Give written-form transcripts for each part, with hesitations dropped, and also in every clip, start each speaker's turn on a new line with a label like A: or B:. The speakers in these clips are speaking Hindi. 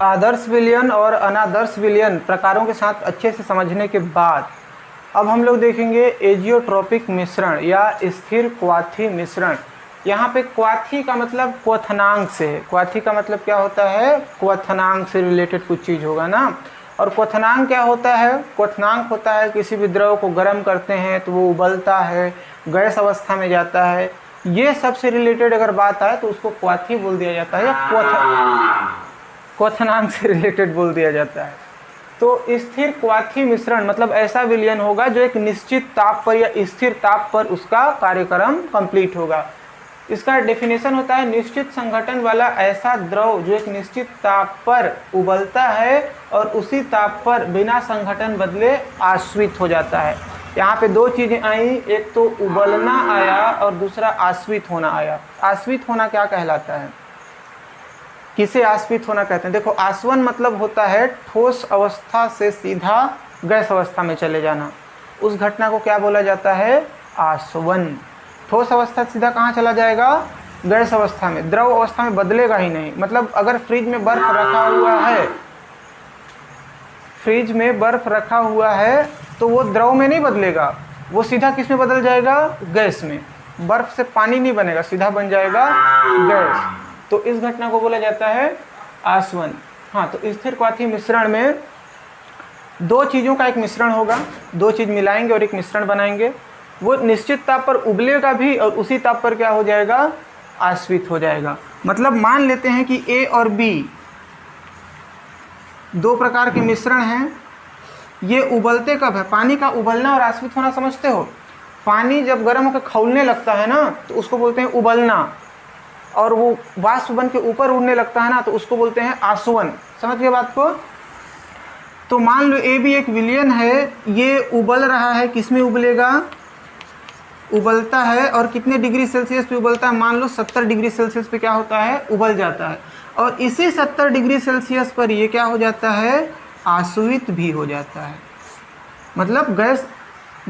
A: आदर्श विलयन और अनादर्श विलयन प्रकारों के साथ अच्छे से समझने के बाद अब हम लोग देखेंगे एजियोट्रोपिक मिश्रण या स्थिर क्वाथी मिश्रण। यहाँ पे क्वाथी का मतलब क्वथनांक से है। क्वाथी का मतलब क्या होता है? क्वथनांक से रिलेटेड कुछ चीज़ होगा ना। और क्वथनांक क्या होता है? क्वथनांक होता है किसी भी द्रव को गर्म करते हैं तो वो उबलता है, गैस अवस्था में जाता है, ये सबसे रिलेटेड अगर बात आए तो उसको क्वाथी बोल दिया जाता है या क्वथनांक से रिलेटेड बोल दिया जाता है। तो स्थिर क्वाथी मिश्रण मतलब ऐसा विलयन होगा जो एक निश्चित ताप पर या स्थिर ताप पर उसका कार्यक्रम कंप्लीट होगा। इसका डेफिनेशन होता है निश्चित संघटन वाला ऐसा द्रव जो एक निश्चित ताप पर उबलता है और उसी ताप पर बिना संघटन बदले आश्वित हो जाता है। यहाँ पे दो चीज़ें आई, एक तो उबलना आया और दूसरा आश्वित होना आया। आश्वित होना क्या कहलाता है? किसे आश्वित होना कहते हैं? देखो, आसवन मतलब होता है ठोस अवस्था से सीधा गैस अवस्था में चले जाना। उस घटना को क्या बोला जाता है? आसवन। ठोस अवस्था से सीधा कहाँ चला जाएगा? गैस अवस्था में। द्रव अवस्था में बदलेगा ही नहीं। मतलब अगर फ्रिज में बर्फ रखा हुआ है, फ्रिज में बर्फ रखा हुआ है तो वो द्रव में नहीं बदलेगा, वो सीधा किस में बदल जाएगा? गैस में। बर्फ से पानी नहीं बनेगा, सीधा बन जाएगा गैस। तो इस घटना को बोला जाता है आसवन। हाँ, तो स्थिर क्वाथी मिश्रण में दो चीज़ों का एक मिश्रण होगा, दो चीज़ मिलाएंगे और एक मिश्रण बनाएंगे। वो निश्चित ताप पर उबलेगा भी और उसी ताप पर क्या हो जाएगा? आश्वित हो जाएगा। मतलब मान लेते हैं कि ए और बी दो प्रकार के मिश्रण हैं। ये उबलते कब है? पानी का उबलना और आश्वित होना समझते हो? पानी जब गर्म होकर खौलने लगता है ना तो उसको बोलते हैं उबलना, और वो वाष्प बन के ऊपर उड़ने लगता है ना तो उसको बोलते हैं आसवन। समझ गए बात को? तो मान लो ए भी एक विलयन है, ये उबल रहा है। किस में उबलेगा? उबलता है और कितने डिग्री सेल्सियस पे उबलता है? मान लो 70 डिग्री सेल्सियस पे क्या होता है? उबल जाता है। और इसी 70 डिग्री सेल्सियस पर ये क्या हो जाता है? आश्वित भी हो जाता है। मतलब गैस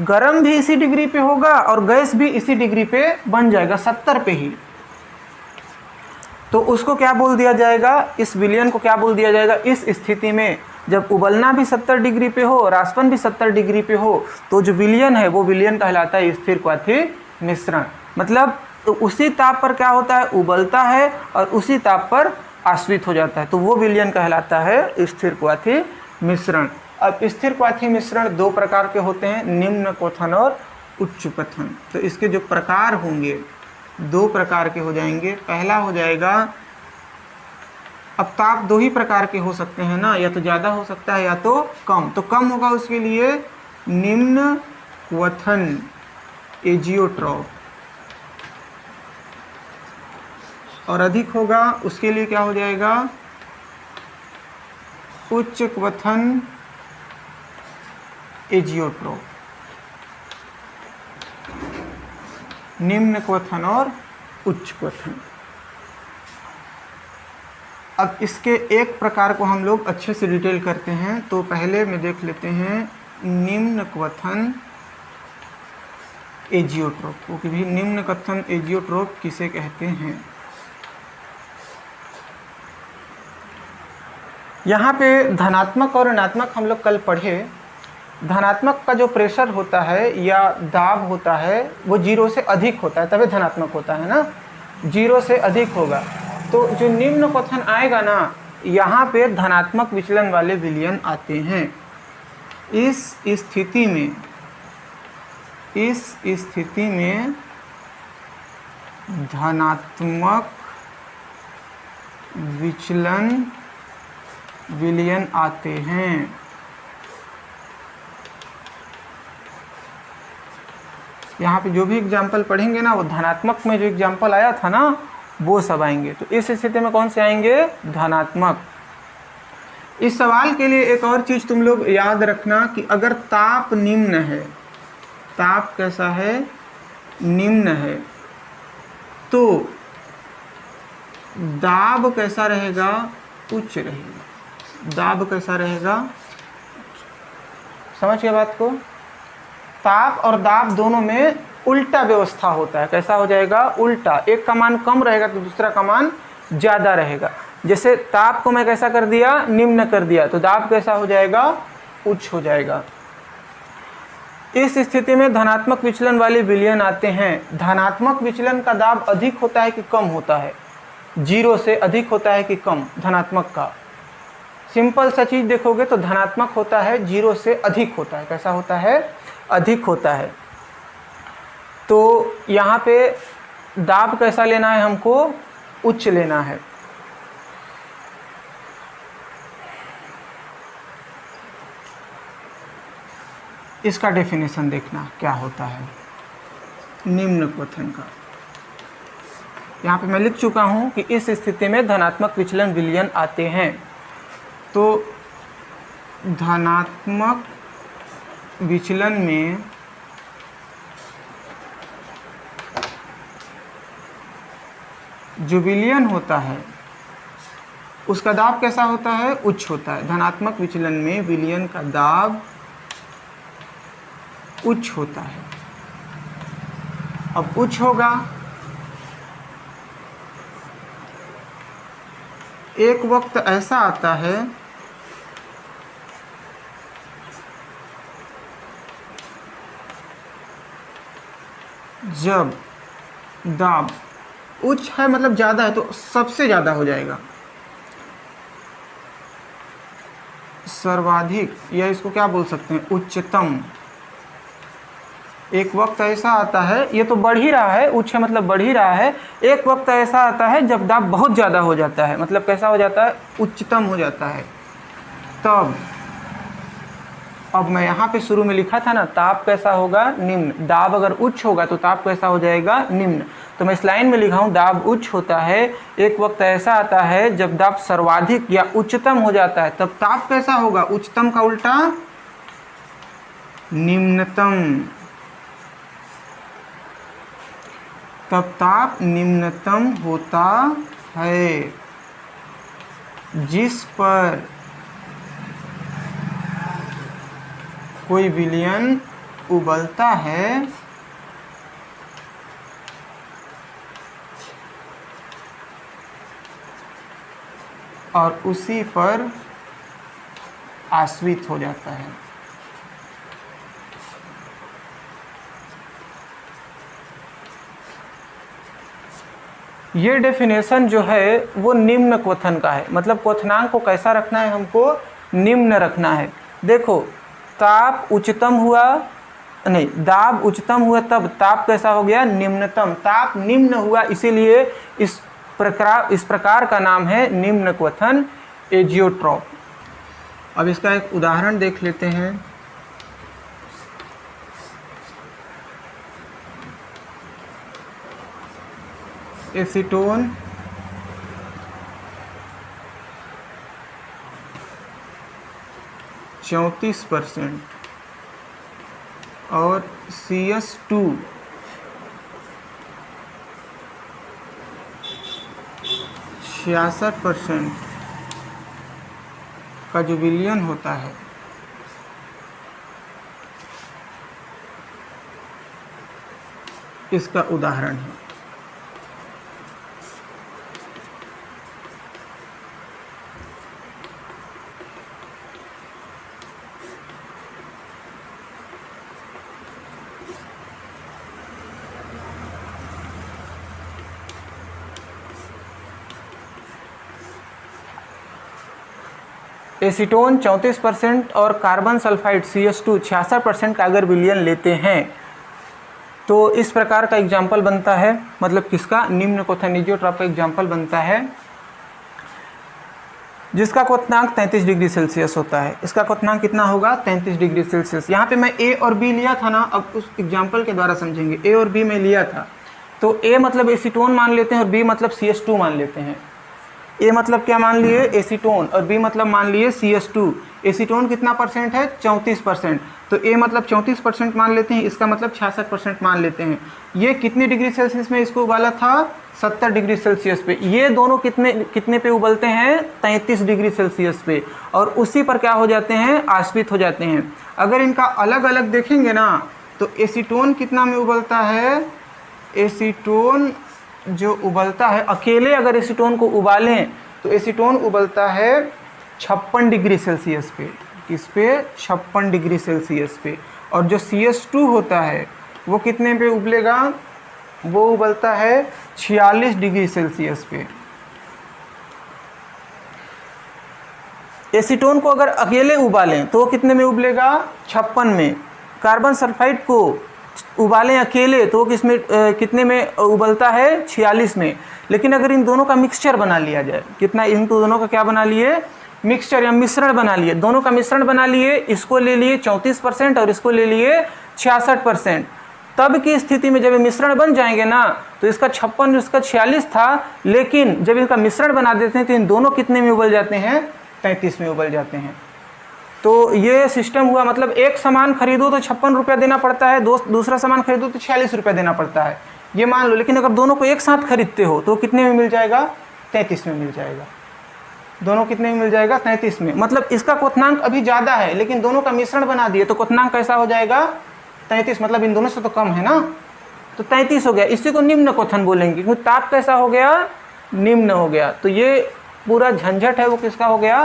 A: गर्म भी इसी डिग्री पे होगा और गैस भी इसी डिग्री पे बन जाएगा, 70 पे ही। तो उसको क्या बोल दिया जाएगा? इस विलयन को क्या बोल दिया जाएगा? इस स्थिति में जब उबलना भी 70 डिग्री पे हो और आसवन भी 70 डिग्री पे हो तो जो विलयन है वो विलयन कहलाता है स्थिर क्वाथी मिश्रण। मतलब तो उसी ताप पर क्या होता है? उबलता है और उसी ताप पर आश्वित हो जाता है, तो वो विलयन कहलाता है स्थिर क्वाथी मिश्रण। अब स्थिर क्वाथी मिश्रण दो प्रकार के होते हैं, निम्न क्वथन और उच्च क्वथन। तो इसके जो प्रकार होंगे दो प्रकार के हो जाएंगे। पहला हो जाएगा, अब ताप दो ही प्रकार के हो सकते हैं ना, या तो ज़्यादा हो सकता है या तो कम। तो कम होगा उसके लिए निम्न क्वथन एजियोट्रॉप, और अधिक होगा उसके लिए क्या हो जाएगा? उच्च क्वथन एजियोट्रॉप। निम्न क्वथन और उच्च क्वथन। अब इसके एक प्रकार को हम लोग अच्छे से डिटेल करते हैं। तो पहले में देख लेते हैं निम्न क्वथन एजियोट्रोप, क्योंकि भी निम्न क्वथन एजियोट्रोप किसे कहते हैं। यहाँ पे धनात्मक और ऋणात्मक हम लोग कल पढ़े। धनात्मक का जो प्रेशर होता है या दाब होता है वो 0 से अधिक होता है, तभी धनात्मक होता है ना, 0 से अधिक होगा। तो जो निम्न क्वथन आएगा ना, यहाँ पे धनात्मक विचलन वाले विलयन आते हैं। इस स्थिति में धनात्मक विलयन आते हैं। यहाँ पे जो भी एग्जाम्पल पढ़ेंगे ना वो धनात्मक में जो एग्जाम्पल आया था ना वो सब आएंगे। तो इस स्थिति में कौन से आएंगे? धनात्मक। इस सवाल के लिए एक और चीज़ तुम लोग याद रखना कि अगर ताप निम्न है, ताप कैसा है? निम्न है, तो दाब कैसा रहेगा? उच्च रहेगा। दाब कैसा रहेगा? समझ गए बात को? ताप और दाब दोनों में उल्टा व्यवस्था होता है। कैसा हो जाएगा? उल्टा। एक का मान कम रहेगा तो दूसरा का मान ज़्यादा रहेगा। जैसे ताप को मैं कैसा कर दिया, निम्न कर दिया, तो दाब कैसा हो जाएगा, उच्च हो जाएगा। इस स्थिति में धनात्मक विचलन वाले विलयन आते हैं। धनात्मक विचलन का दाब अधिक होता है कि कम होता है, 0 से अधिक होता है कि कम धनात्मक का। सिंपल सा चीज़ देखोगे तो धनात्मक होता है, 0 से अधिक होता है। कैसा होता है, अधिक होता है। तो यहाँ पे दाब कैसा लेना है हमको, उच्च लेना है। इसका डेफिनेशन देखना क्या होता है निम्न क्वथन का। यहाँ पे मैं लिख चुका हूँ कि इस स्थिति में धनात्मक विचलन विलयन आते हैं। तो धनात्मक विचलन में जो विलयन होता है उसका दाब कैसा होता है, उच्च होता है। धनात्मक विचलन में विलयन का दाब उच्च होता है। अब उच्च होगा, एक वक्त ऐसा आता है जब दाब उच्च है, मतलब ज़्यादा है, तो सबसे ज़्यादा हो जाएगा, सर्वाधिक, या इसको क्या बोल सकते हैं, उच्चतम। एक वक्त ऐसा आता है, ये तो बढ़ ही रहा है, उच्च है मतलब बढ़ ही रहा है। एक वक्त ऐसा आता है जब दाब बहुत ज़्यादा हो जाता है, मतलब कैसा हो जाता है, उच्चतम हो जाता है। तब अब मैं यहाँ पे शुरू में लिखा था ना, ताप कैसा होगा, निम्न। दाब अगर उच्च होगा तो ताप कैसा हो जाएगा, निम्न। तो मैं इस लाइन में लिखा हूँ, दाब उच्च होता है, एक वक्त ऐसा आता है जब दाब सर्वाधिक या उच्चतम हो जाता है, तब ताप कैसा होगा, उच्चतम का उल्टा निम्नतम। तब ताप निम्नतम होता है जिस पर कोई विलयन उबलता है और उसी पर आश्रित हो जाता है। ये डेफिनेशन जो है वो निम्न क्वथन का है, मतलब क्वथनांक को कैसा रखना है, हमको निम्न रखना है। देखो ताप उच्चतम हुआ, नहीं, दाब उच्चतम हुआ तब ताप कैसा हो गया, निम्नतम। ताप निम्न हुआ, इसीलिए इस प्रकार का नाम है निम्न क्वथन, एजियोट्रॉप। अब इसका एक उदाहरण देख लेते हैं। एसीटोन %34 और CS2 66% का जो विलयन होता है, इसका उदाहरण है। एसीटोन 34% और कार्बन सल्फाइड CS2 66% का अगर विलयन लेते हैं तो इस प्रकार का एग्जाम्पल बनता है, मतलब किसका, निम्न क्वथन एजियोट्रॉप का एग्जाम्पल बनता है, जिसका क्वथनांक 33 डिग्री सेल्सियस होता है। इसका क्वथनांक कितना होगा, 33 डिग्री सेल्सियस। यहाँ पे मैं A और B लिया था ना, अब उस एग्जाम्पल के द्वारा समझेंगे। A और B में लिया था, तो A मतलब एसीटोन मान लेते हैं और B मतलब CS2 मान लेते हैं। A मतलब क्या मान लिए, एसीटोन, और B मतलब मान लिए CS2। एसीटोन कितना परसेंट है, 34%, तो A मतलब 34% मान लेते हैं, इसका मतलब 66% मान लेते हैं। ये कितने डिग्री सेल्सियस में इसको उबाला था, 70 डिग्री सेल्सियस पे। ये दोनों कितने पे उबलते हैं, 33 डिग्री सेल्सियस पे, और उसी पर क्या हो जाते हैं, आश्रित हो जाते हैं। अगर इनका अलग अलग देखेंगे ना, तो एसीटोन कितना में उबलता है, एसीटोन जो उबलता है, अकेले अगर एसीटोन को उबालें तो एसीटोन उबलता है 56 डिग्री सेल्सियस पे। किस पे? 56 डिग्री सेल्सियस पे। और जो CH2 होता है वो कितने पे उबलेगा? वो उबलता है 46 डिग्री सेल्सियस पे। एसीटोन को अगर अकेले उबालें तो वो कितने में उबलेगा? 56 में। कार्बन सल्फाइड को उबालें अकेले तो वो किसमें कितने में उबलता है? 46 में। लेकिन अगर इन दोनों का मिक्सचर बना लिया जाए, कितना? इन दोनों का क्या बना लिए? मिक्सचर या मिश्रण बना लिए। दोनों का मिश्रण बना लिए, इसको ले लिए 34% और इसको ले लिए 66%। तब की स्थिति में जब ये मिश्रण बन जाएंगे ना तो इसका 56 इसका 46 था, लेकिन जब इनका मिश्रण बना देते हैं तो इन दोनों कितने में उबल जाते हैं? 33 में उबल जाते हैं। तो ये सिस्टम हुआ, मतलब एक सामान खरीदो तो 56 रुपया देना पड़ता है, दूसरा सामान खरीदो तो 46 रुपया देना पड़ता है, ये मान लो। लेकिन अगर दोनों को एक साथ खरीदते हो तो कितने में मिल जाएगा? 33 में मिल जाएगा। दोनों कितने में मिल जाएगा? 33 में। मतलब इसका क्वथनांक अभी ज़्यादा है, लेकिन दोनों का मिश्रण बना दिए तो क्वथनांक कैसा हो जाएगा? 33। मतलब इन दोनों से तो कम है ना, तो 33 हो गया। इसी को निम्न क्वथन बोलेंगे, क्योंकि ताप कैसा हो गया? निम्न हो गया। तो ये पूरा झंझट है वो किसका हो गया?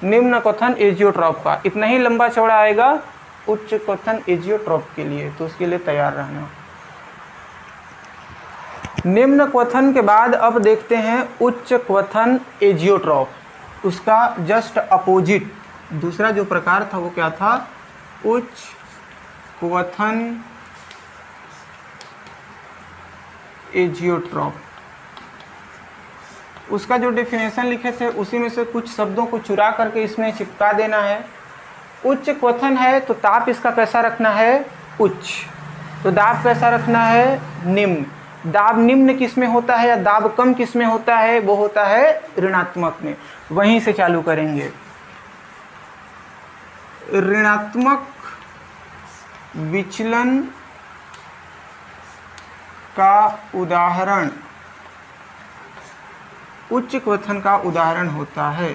A: निम्न क्वथन एजियोट्रॉप का। इतना ही लंबा चौड़ा आएगा उच्च क्वथन एजियोट्रॉप के लिए, तो उसके लिए तैयार रहना। निम्न क्वथन के बाद अब देखते हैं उच्च क्वथन एजियोट्रॉप। उसका जस्ट अपोजिट दूसरा जो प्रकार था वो क्या था? उच्च क्वथन एजियोट्रॉप। उसका जो डेफिनेशन लिखे थे उसी में से कुछ शब्दों को चुरा करके इसमें चिपका देना है। उच्च क्वथन है तो ताप इसका कैसा रखना है? उच्च। तो दाब कैसा रखना है? निम्न। दाब निम्न किस में होता है या दाब कम किस में होता है? वो होता है ऋणात्मक में। वहीं से चालू करेंगे। ऋणात्मक विचलन का उदाहरण उच्च क्वथन का उदाहरण होता है।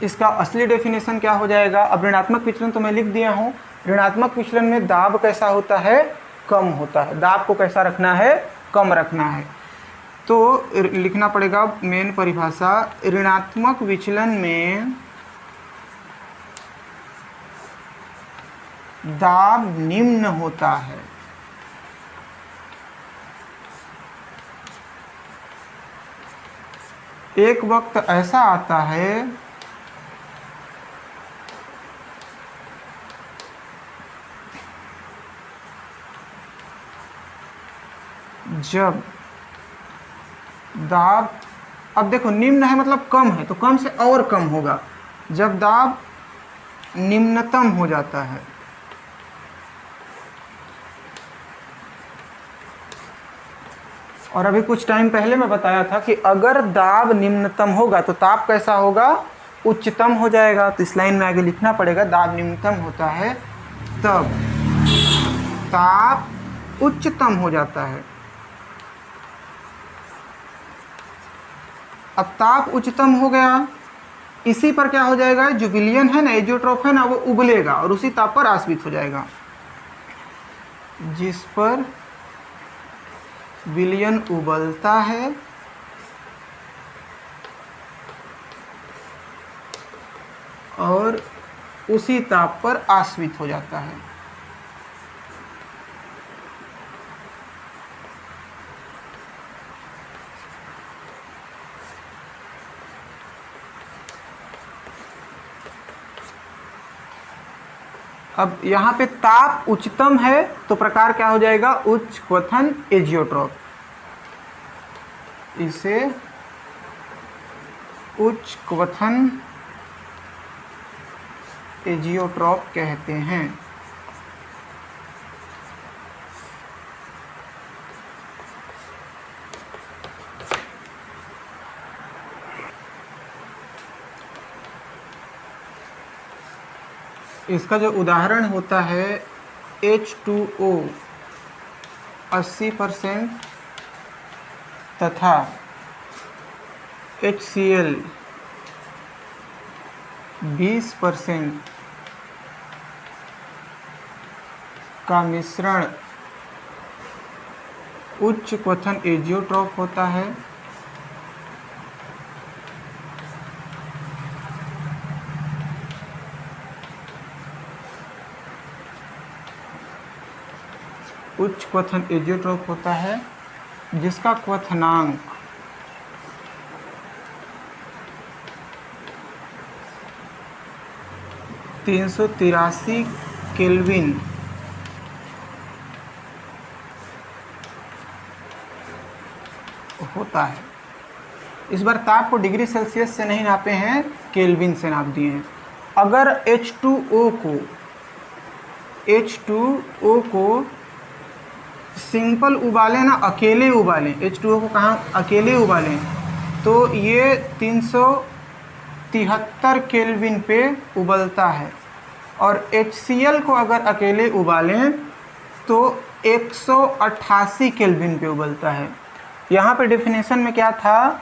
A: इसका असली डेफिनेशन क्या हो जाएगा? अब ऋणात्मक विचलन तो मैं लिख दिया हूं। ऋणात्मक विचलन में दाब कैसा होता है? कम होता है। दाब को कैसा रखना है? कम रखना है। तो लिखना पड़ेगा मेन परिभाषा। ऋणात्मक विचलन में दाब निम्न होता है। एक वक्त ऐसा आता है जब दाब, अब देखो निम्न है मतलब कम है, तो कम से और कम होगा। जब दाब निम्नतम हो जाता है, और अभी कुछ टाइम पहले मैं बताया था कि अगर दाब निम्नतम होगा तो ताप कैसा होगा? उच्चतम हो जाएगा। तो इस लाइन में आगे लिखना पड़ेगा दाब निम्नतम होता है तब ताप उच्चतम हो जाता है। अब ताप उच्चतम हो गया, इसी पर क्या हो जाएगा? जो विलयन है ना, एजियोट्रॉप है ना, वो उबलेगा और उसी ताप पर आश्रित हो जाएगा। जिस पर विलयन उबलता है और उसी ताप पर आश्रित हो जाता है। अब यहाँ पे ताप उच्चतम है तो प्रकार क्या हो जाएगा? उच्च क्वथन एजियोट्रॉप। इसे उच्च क्वथन एजियोट्रॉप कहते हैं। इसका जो उदाहरण होता है H2O 80% तथा HCl 20% का मिश्रण उच्च क्वथन एजियोट्रॉप होता है। उच्च क्वथन एजियोट्रॉप होता है जिसका क्वथनांक 383 केल्विन होता है। इस बार ताप को डिग्री सेल्सियस से नहीं नापे हैं, केल्विन से नाप दिए हैं। अगर H2O को सिंपल उबालें ना, अकेले उबालें, H2O को कहाँ अकेले उबालें, तो ये 373 केल्विन पे उबलता है। और HCl को अगर अकेले उबालें तो 188 केल्विन पे उबलता है। यहाँ पे डेफिनेशन में क्या था,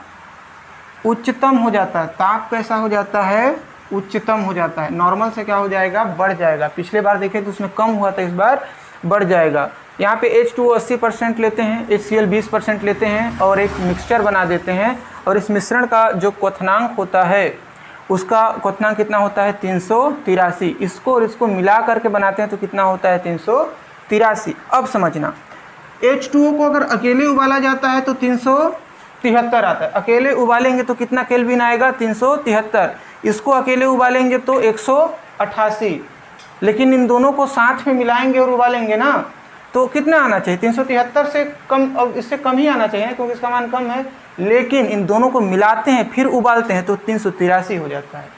A: उच्चतम हो जाता है, ताप कैसा हो जाता है, उच्चतम हो जाता है। नॉर्मल से क्या हो जाएगा, बढ़ जाएगा। पिछले बार देखे तो उसमें कम हुआ था, इस बार बढ़ जाएगा। यहाँ पे H2O 80% लेते हैं, HCl 20% लेते हैं और एक मिक्सचर बना देते हैं। और इस मिश्रण का जो क्वथनांक होता है, उसका क्वथनांक कितना होता है, 383। इसको और इसको मिला करके बनाते हैं तो कितना होता है, 383। अब समझना, H2O को अगर अकेले उबाला जाता है तो 373 आता है। अकेले उबालेंगे तो कितना केल्विन आएगा, 373। इसको अकेले उबालेंगे तो 188। लेकिन इन दोनों को साथ में मिलाएंगे और उबालेंगे ना, तो कितना आना चाहिए, 373 से कम, अब इससे कम ही आना चाहिए क्योंकि इसका मान कम है। लेकिन इन दोनों को मिलाते हैं फिर उबालते हैं तो 383 हो जाता है।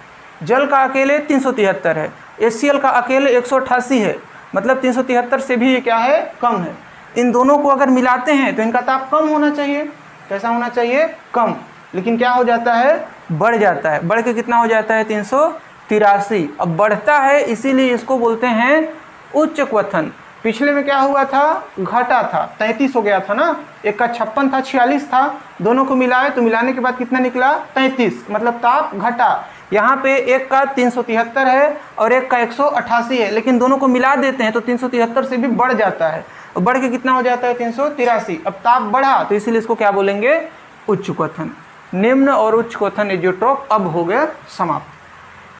A: जल का अकेले 373 है, HCl का अकेले 188 है, मतलब 373 से भी ये क्या है, कम है। इन दोनों को अगर मिलाते हैं तो इनका ताप कम होना चाहिए। कैसा होना चाहिए, कम। लेकिन क्या हो जाता है, बढ़ जाता है। बढ़ के कितना हो जाता है, 383। अब बढ़ता है इसीलिए इसको बोलते हैं उच्च क्वथन। पिछले में क्या हुआ था, घटा था, 33 हो गया था ना, एक का 56 था, 46 था, दोनों को मिलाए तो मिलाने के बाद कितना निकला, 33, मतलब ताप घटा। यहाँ पे एक का 373 है और एक का 188 है, लेकिन दोनों को मिला देते हैं तो 373 से भी बढ़ जाता है। और बढ़ के कितना हो जाता है, 383। अब ताप बढ़ा तो इसीलिए इसको क्या बोलेंगे, उच्च क्वथन। निम्न और उच्च क्वथन एजियोट्रॉप अब हो गया समाप्त।